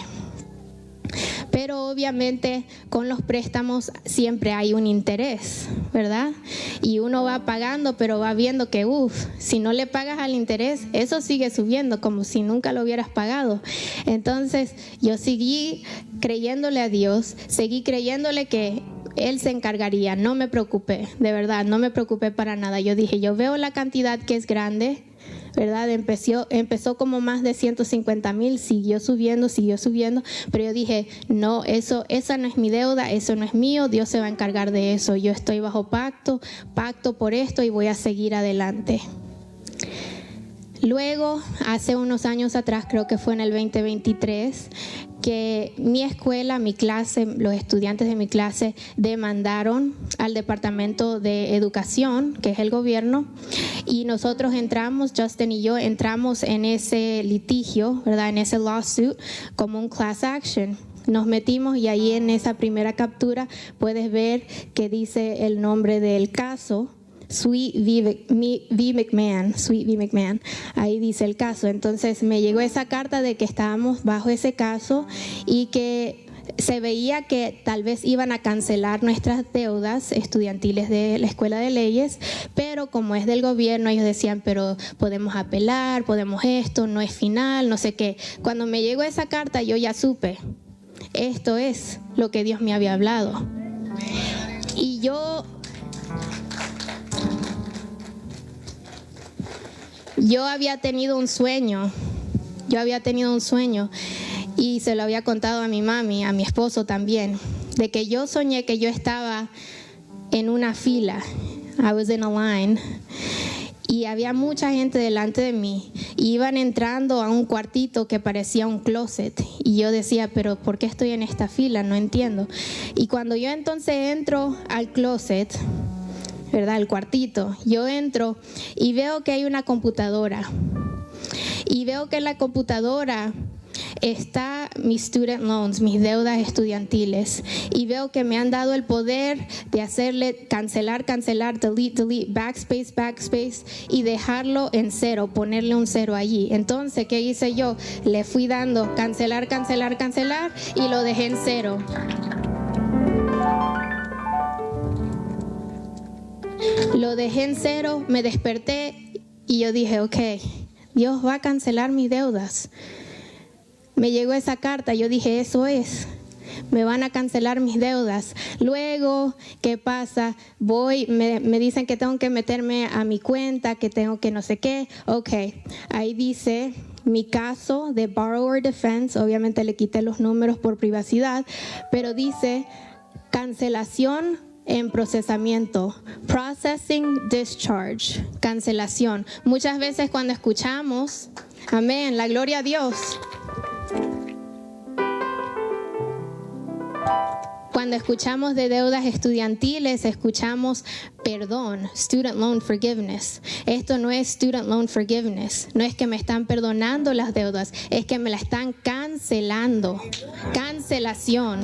Pero obviamente con los préstamos siempre hay un interés, ¿verdad? Y uno va pagando, pero va viendo que, si no le pagas al interés, eso sigue subiendo como si nunca lo hubieras pagado. Entonces yo seguí creyéndole a Dios, seguí creyéndole que Él se encargaría, no me preocupé, de verdad, no me preocupé para nada. Yo dije, yo veo la cantidad que es grande, ¿verdad? Empezó como más de 150,000, siguió subiendo, pero yo dije, no, esa no es mi deuda, eso no es mío, Dios se va a encargar de eso. Yo estoy bajo pacto por esto y voy a seguir adelante. Luego, hace unos años atrás, creo que fue en el 2023, que mi escuela, mi clase, los estudiantes de mi clase demandaron al Departamento de Educación, que es el gobierno, y nosotros entramos, Justin y yo entramos en ese litigio, ¿verdad?, en ese lawsuit como un class action. nos metimos y ahí en esa primera captura puedes ver que dice el nombre del caso, Sweet V. McMahon. Ahí dice el caso. Entonces me llegó esa carta de que estábamos bajo ese caso y que se veía que tal vez iban a cancelar nuestras deudas estudiantiles de la Escuela de Leyes, pero como es del gobierno, ellos decían, pero podemos apelar, podemos esto, no es final, no sé qué. Cuando me llegó esa carta, yo ya supe, esto es lo que Dios me había hablado. Y yo había tenido un sueño, y se lo había contado a mi mami, a mi esposo también, de que yo soñé que yo estaba en una fila, I was in a line, y había mucha gente delante de mí, y iban entrando a un cuartito que parecía un closet, y yo decía, pero ¿por qué estoy en esta fila? No entiendo. Y cuando yo entonces entro al closet, ¿verdad? El cuartito, yo entro y veo que hay una computadora, y veo que en la computadora está mis student loans, mis deudas estudiantiles, y veo que me han dado el poder de hacerle cancelar, delete, backspace y dejarlo en cero, ponerle un cero allí. Entonces, ¿qué hice yo? Le fui dando cancelar y lo dejé en cero. Lo dejé en cero, me desperté y yo dije, ok, Dios va a cancelar mis deudas. Me llegó esa carta, yo dije, eso es, me van a cancelar mis deudas. Luego, ¿qué pasa? Me dicen que tengo que meterme a mi cuenta, que tengo que no sé qué. Ok, ahí dice mi caso de borrower defense, obviamente le quité los números por privacidad, pero cancelación en procesamiento, processing discharge, cancelación. Muchas veces cuando escuchamos, amén, la gloria a Dios. Cuando escuchamos de deudas estudiantiles, escuchamos perdón, student loan forgiveness. Esto no es student loan forgiveness. No es que me están perdonando las deudas, es que me la están cancelando. Cancelación.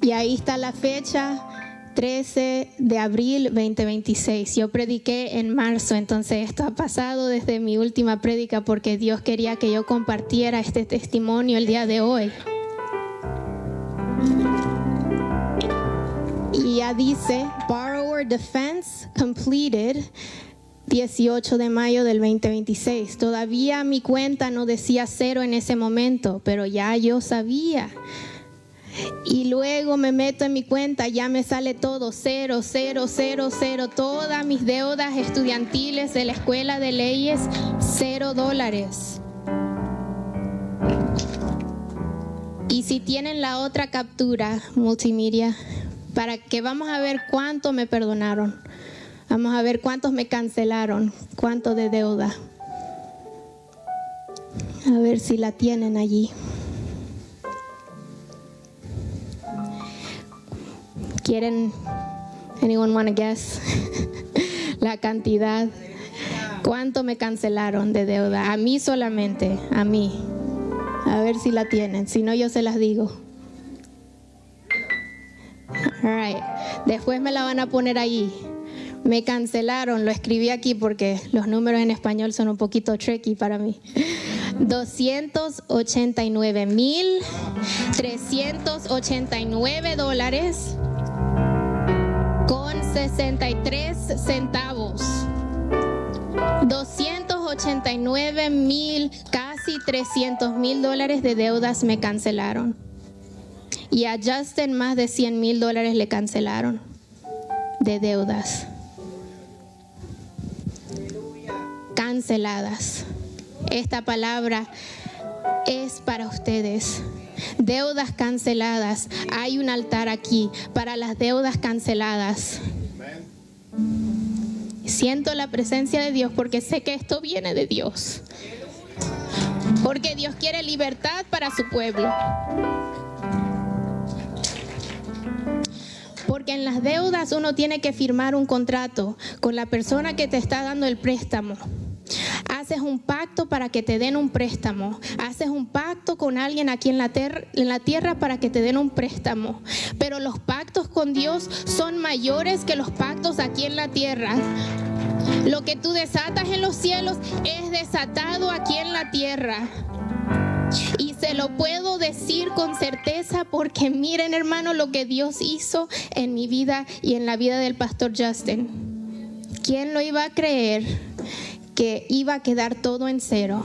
Y ahí está la fecha, 13 de abril 2026. Yo prediqué en marzo, entonces esto ha pasado desde mi última prédica porque Dios quería que yo compartiera este testimonio el día de hoy. Y ya dice, borrower defense completed 18 de mayo del 2026. Todavía mi cuenta no decía cero en ese momento, pero ya yo sabía. Y luego me meto en mi cuenta, ya me sale todo, cero, todas mis deudas estudiantiles de la Escuela de Leyes, $0. Y si tienen la otra captura multimedia, para que vamos a ver cuánto me perdonaron, vamos a ver cuántos me cancelaron, cuánto de deuda. A ver si la tienen allí. ¿Quieren? Anyone wanna guess? La cantidad. ¿Cuánto me cancelaron de deuda? A mí solamente, a mí. A ver si la tienen. Si no, yo se las digo. All right. Después me la van a poner ahí. Me cancelaron, lo escribí aquí porque los números en español son un poquito tricky para mí. $289,389 con 63 centavos. 289,000, casi $300,000 de deudas me cancelaron. Y a Justin más de $100,000 le cancelaron de deudas. Canceladas. Esta palabra es para ustedes. Deudas canceladas. Hay un altar aquí para las deudas canceladas. Siento la presencia de Dios porque sé que esto viene de Dios. Porque Dios quiere libertad para su pueblo. Porque en las deudas uno tiene que firmar un contrato con la persona que te está dando el préstamo. Haces un pacto para que te den un préstamo. Haces un pacto con alguien aquí en la tierra para que te den un préstamo. Pero los pactos con Dios son mayores que los pactos aquí en la tierra. Lo que tú desatas en los cielos es desatado aquí en la tierra. Y se lo puedo decir con certeza porque miren, hermano, lo que Dios hizo en mi vida y en la vida del pastor Justin. ¿Quién lo iba a creer que iba a quedar todo en cero?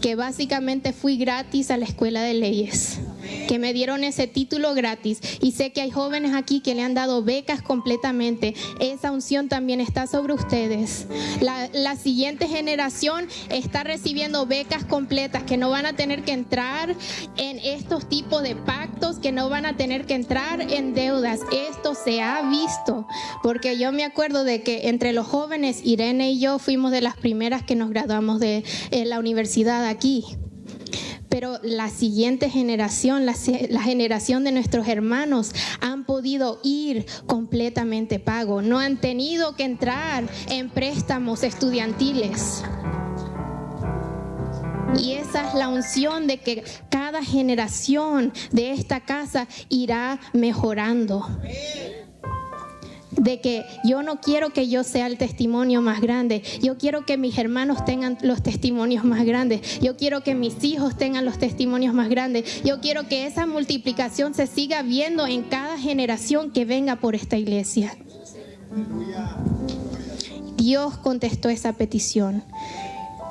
Que básicamente fui gratis a la escuela de leyes, que me dieron ese título gratis. Y sé que hay jóvenes aquí que le han dado becas completamente. Esa unción también está sobre ustedes. La siguiente generación está recibiendo becas completas, que no van a tener que entrar en estos tipos de pactos, que no van a tener que entrar en deudas. Esto se ha visto, porque yo me acuerdo de que entre los jóvenes, Irene y yo fuimos de las primeras que nos graduamos de la universidad aquí. Pero la siguiente generación, la generación de nuestros hermanos, han podido ir completamente pago. No han tenido que entrar en préstamos estudiantiles. Y esa es la unción de que cada generación de esta casa irá mejorando. De que yo no quiero que yo sea el testimonio más grande. Yo quiero que mis hermanos tengan los testimonios más grandes. Yo quiero que mis hijos tengan los testimonios más grandes. Yo quiero que esa multiplicación se siga viendo en cada generación que venga por esta iglesia. Dios contestó esa petición.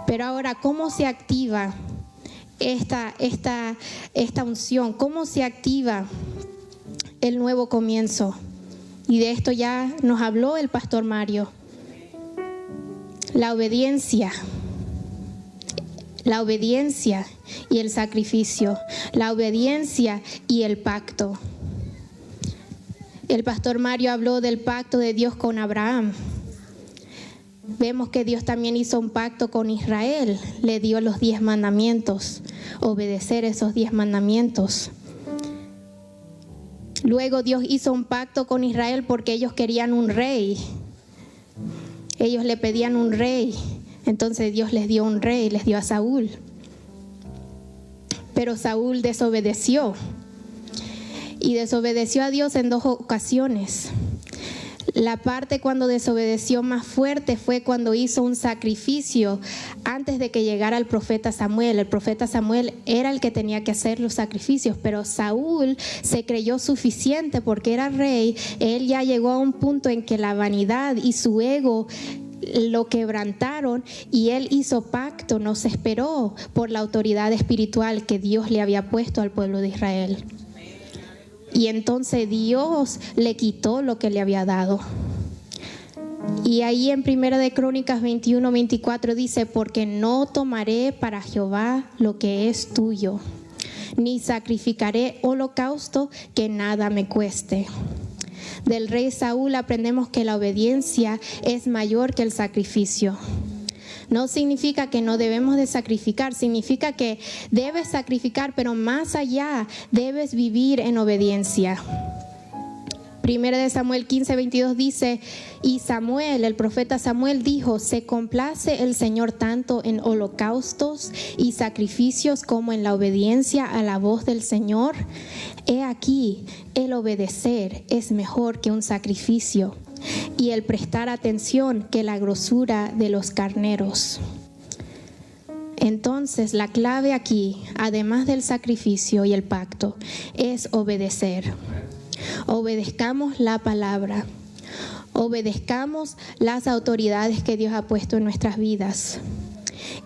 Pero ahora, ¿cómo se activa esta unción? ¿Cómo se activa el nuevo comienzo? Y de esto ya nos habló el pastor Mario. La obediencia y el sacrificio, la obediencia y el pacto. El pastor Mario habló del pacto de Dios con Abraham. Vemos que Dios también hizo un pacto con Israel, le dio los 10 mandamientos, obedecer esos 10 mandamientos. Luego Dios hizo un pacto con Israel porque ellos querían un rey. Ellos le pedían un rey. Entonces Dios les dio un rey, les dio a Saúl. Pero Saúl desobedeció. Y desobedeció a Dios en 2 ocasiones. La parte cuando desobedeció más fuerte fue cuando hizo un sacrificio antes de que llegara el profeta Samuel. El profeta Samuel era el que tenía que hacer los sacrificios, pero Saúl se creyó suficiente porque era rey. Él ya llegó a un punto en que la vanidad y su ego lo quebrantaron y él hizo pacto, no se esperó por la autoridad espiritual que Dios le había puesto al pueblo de Israel. Y entonces Dios le quitó lo que le había dado. Y ahí en 1 de Crónicas 21:24 dice: porque no tomaré para Jehová lo que es tuyo, ni sacrificaré holocausto que nada me cueste. Del rey Saúl aprendemos que la obediencia es mayor que el sacrificio. No significa que no debemos de sacrificar, significa que debes sacrificar, pero más allá debes vivir en obediencia. 1 de Samuel 15:22 dice: y Samuel, el profeta Samuel, dijo: se complace el Señor tanto en holocaustos y sacrificios como en la obediencia a la voz del Señor. He aquí, el obedecer es mejor que un sacrificio, y el prestar atención que la grosura de los carneros. Entonces, la clave aquí, además del sacrificio y el pacto, es obedecer. Obedezcamos la palabra. Obedezcamos las autoridades que Dios ha puesto en nuestras vidas.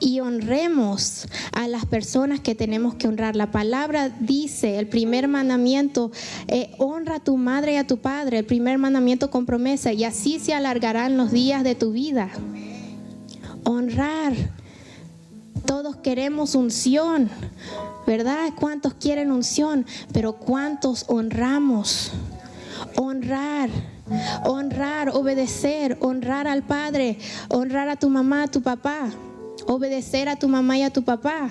Y honremos a las personas que tenemos que honrar. La palabra dice, el primer mandamiento, honra a tu madre y a tu padre. El primer mandamiento con promesa, y así se alargarán los días de tu vida. Honrar. Todos queremos unción, ¿verdad? ¿Cuántos quieren unción? Pero ¿cuántos honramos? Honrar, obedecer, honrar al Padre, honrar a tu mamá, a tu papá, obedecer a tu mamá y a tu papá.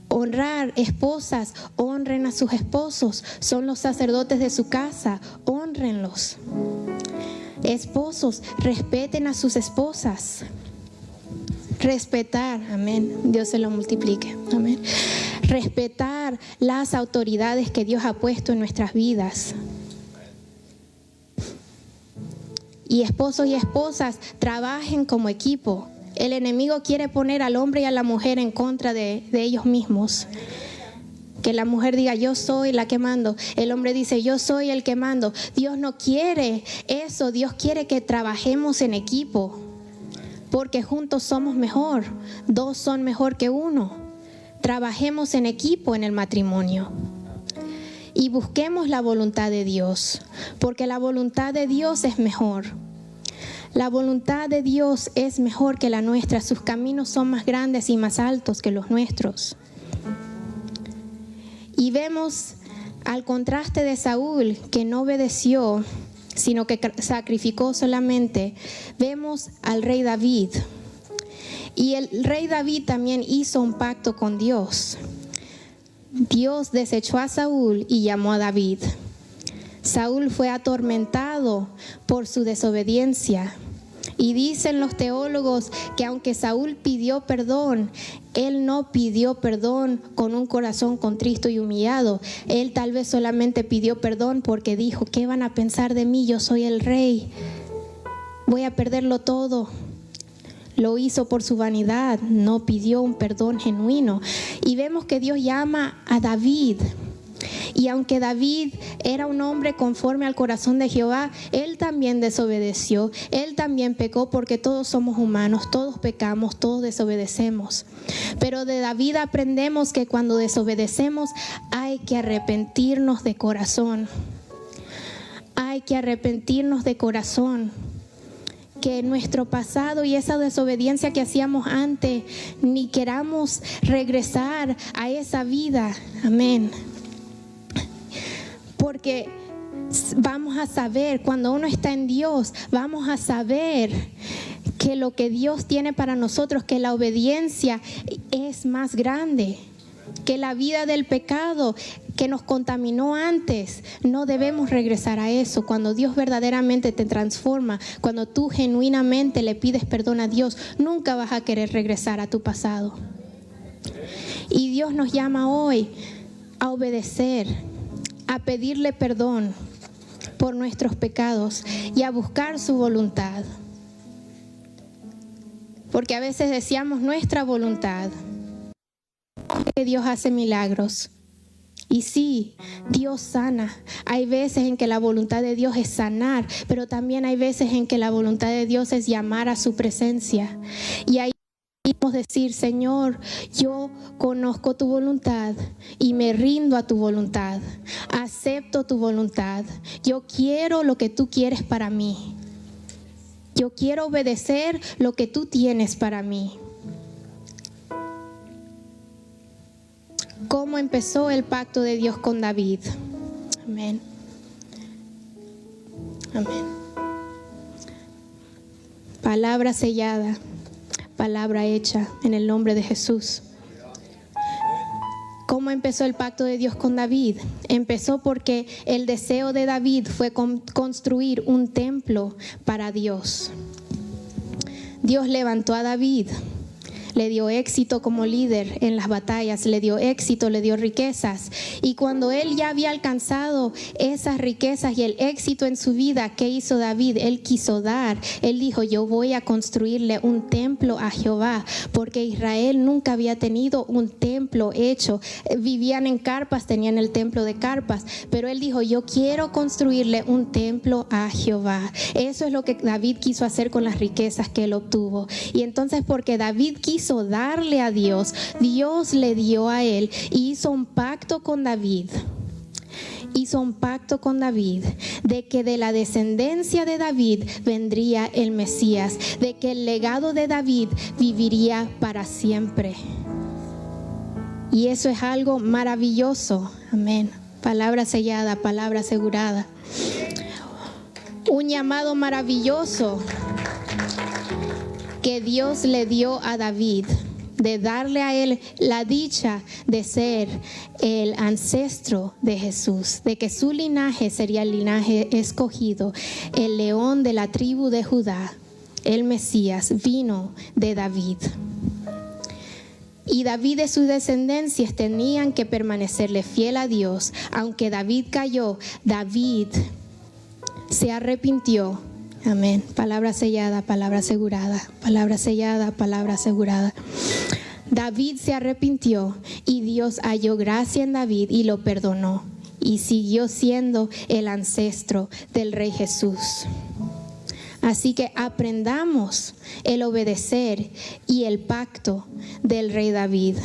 Honrar, esposas, honren a sus esposos, son los sacerdotes de su casa, honrenlos. Esposos, respeten a sus esposas. Respetar, amén. Dios se lo multiplique, amén. Respetar las autoridades que Dios ha puesto en nuestras vidas. Y esposos y esposas, trabajen como equipo. El enemigo quiere poner al hombre y a la mujer en contra de ellos mismos. Que la mujer diga, yo soy la que mando. El hombre dice, yo soy el que mando. Dios no quiere eso. Dios quiere que trabajemos en equipo. Porque juntos somos mejor. Dos son mejor que uno. Trabajemos en equipo en el matrimonio. Y busquemos la voluntad de Dios. Porque la voluntad de Dios es mejor. La voluntad de Dios es mejor que la nuestra. Sus caminos son más grandes y más altos que los nuestros. Y vemos al contraste de Saúl, que no obedeció, sino que sacrificó solamente. Vemos al rey David. Y el rey David también hizo un pacto con Dios. Dios desechó a Saúl y llamó a David. Saúl fue atormentado por su desobediencia. Y dicen los teólogos que aunque Saúl pidió perdón, él no pidió perdón con un corazón contrito y humillado. Él tal vez solamente pidió perdón porque dijo, ¿qué van a pensar de mí? Yo soy el rey. Voy a perderlo todo. Lo hizo por su vanidad, no pidió un perdón genuino. Y vemos que Dios llama a David. Y aunque David era un hombre conforme al corazón de Jehová, él también desobedeció, él también pecó, porque todos somos humanos, todos pecamos, todos desobedecemos. Pero de David aprendemos que cuando desobedecemos hay que arrepentirnos de corazón. Hay que arrepentirnos de corazón. Que nuestro pasado y esa desobediencia que hacíamos antes, ni queramos regresar a esa vida. Amén. Porque vamos a saber, cuando uno está en Dios, vamos a saber que lo que Dios tiene para nosotros, que la obediencia es más grande, que la vida del pecado que nos contaminó antes, no debemos regresar a eso. Cuando Dios verdaderamente te transforma, cuando tú genuinamente le pides perdón a Dios, nunca vas a querer regresar a tu pasado. Y Dios nos llama hoy a obedecer, a pedirle perdón por nuestros pecados y a buscar su voluntad. Porque a veces deseamos nuestra voluntad. Que Dios hace milagros. Y sí, Dios sana. Hay veces en que la voluntad de Dios es sanar, pero también hay veces en que la voluntad de Dios es llamar a su presencia. Y ahí podemos decir, Señor, yo conozco tu voluntad y me rindo a tu voluntad. Acepto tu voluntad. Yo quiero lo que tú quieres para mí. Yo quiero obedecer lo que tú tienes para mí. ¿Cómo empezó el pacto de Dios con David? Amén. Amén. Palabra sellada, palabra hecha en el nombre de Jesús. ¿Cómo empezó el pacto de Dios con David? Empezó porque el deseo de David fue construir un templo para Dios. Dios levantó a David. Le dio éxito como líder en las batallas, le dio éxito, le dio riquezas. Y cuando él ya había alcanzado esas riquezas y el éxito en su vida, ¿qué hizo David? Él quiso dar. Él dijo, yo voy a construirle un templo a Jehová, porque Israel nunca había tenido un templo hecho. Vivían en carpas, tenían el templo de carpas, pero él dijo, yo quiero construirle un templo a Jehová. Eso es lo que David quiso hacer con las riquezas que él obtuvo. Y entonces, porque David quiso darle a Dios, Dios le dio a él y hizo un pacto con David. Hizo un pacto con David de que de la descendencia de David vendría el Mesías, de que el legado de David viviría para siempre. Y eso es algo maravilloso. Amén. Palabra sellada, palabra asegurada. Un llamado maravilloso que Dios le dio a David. de darle a Él la dicha de ser el ancestro de Jesús, de que su linaje sería el linaje escogido, el león de la tribu de Judá, el Mesías, vino de David. Y David y sus descendencias tenían que permanecerle fiel a Dios. Aunque David cayó, David se arrepintió. Amén. Palabra sellada, palabra asegurada. Palabra sellada, palabra asegurada. David se arrepintió y Dios halló gracia en David y lo perdonó. Y siguió siendo el ancestro del Rey Jesús. Así que aprendamos el obedecer y el pacto del Rey David.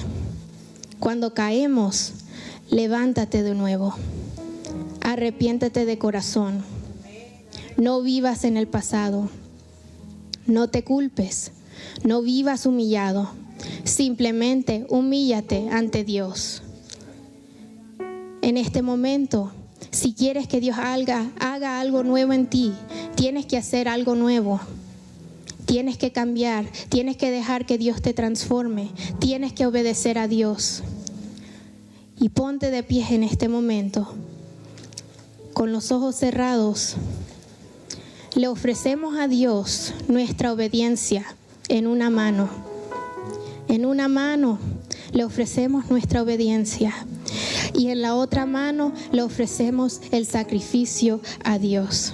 Cuando caemos, levántate de nuevo. Arrepiéntete de corazón. No vivas en el pasado. No te culpes. No vivas humillado. Simplemente humíllate ante Dios. En este momento, si quieres que Dios haga algo nuevo en ti, tienes que hacer algo nuevo. Tienes que cambiar, tienes que dejar que Dios te transforme, tienes que obedecer a Dios. Y ponte de pie en este momento, con los ojos cerrados. Le ofrecemos a Dios nuestra obediencia en una mano. En una mano le ofrecemos nuestra obediencia. Y en la otra mano le ofrecemos el sacrificio a Dios.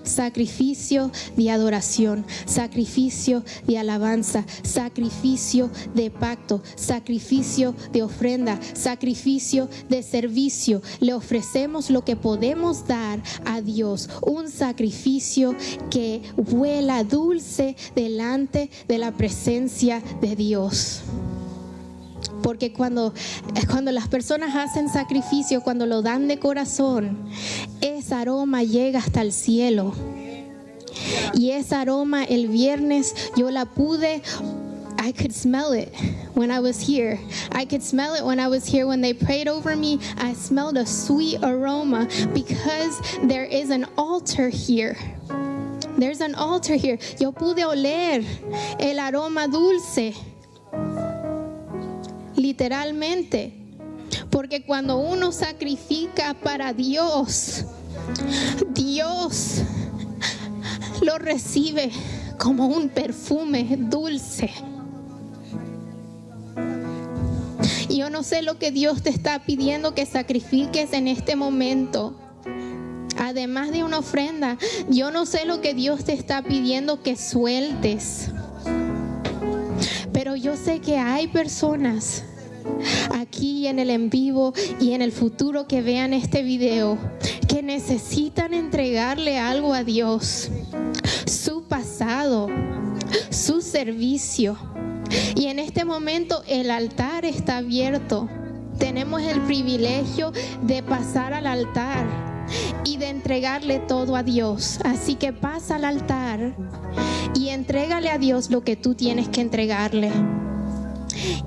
Sacrificio de adoración, sacrificio de alabanza, sacrificio de pacto, sacrificio de ofrenda, sacrificio de servicio. Le ofrecemos lo que podemos dar a Dios, un sacrificio que huela dulce delante de la presencia de Dios. Porque cuando las personas hacen sacrificio, cuando lo dan de corazón, ese aroma llega hasta el cielo. Y ese aroma el viernes yo la pude, I could smell it when I was here. I could smell it when I was here when they prayed over me. I smelled a sweet aroma because there is an altar here. There's an altar here. Yo pude oler el aroma dulce. Literalmente, porque cuando uno sacrifica para Dios, Dios lo recibe como un perfume dulce. Y yo no sé lo que Dios te está pidiendo que sacrifiques en este momento. Además de una ofrenda, yo no sé lo que Dios te está pidiendo que sueltes. Pero yo sé que hay personas aquí en el en vivo y en el futuro que vean este video que necesitan entregarle algo a Dios, su pasado, su servicio. Y en este momento el altar está abierto. Tenemos el privilegio de pasar al altar y de entregarle todo a Dios. Así que pasa al altar y entrégale a Dios lo que tú tienes que entregarle.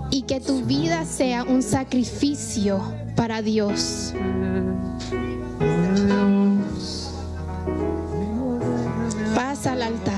Y que tu vida sea un sacrificio para Dios. Pasa al altar.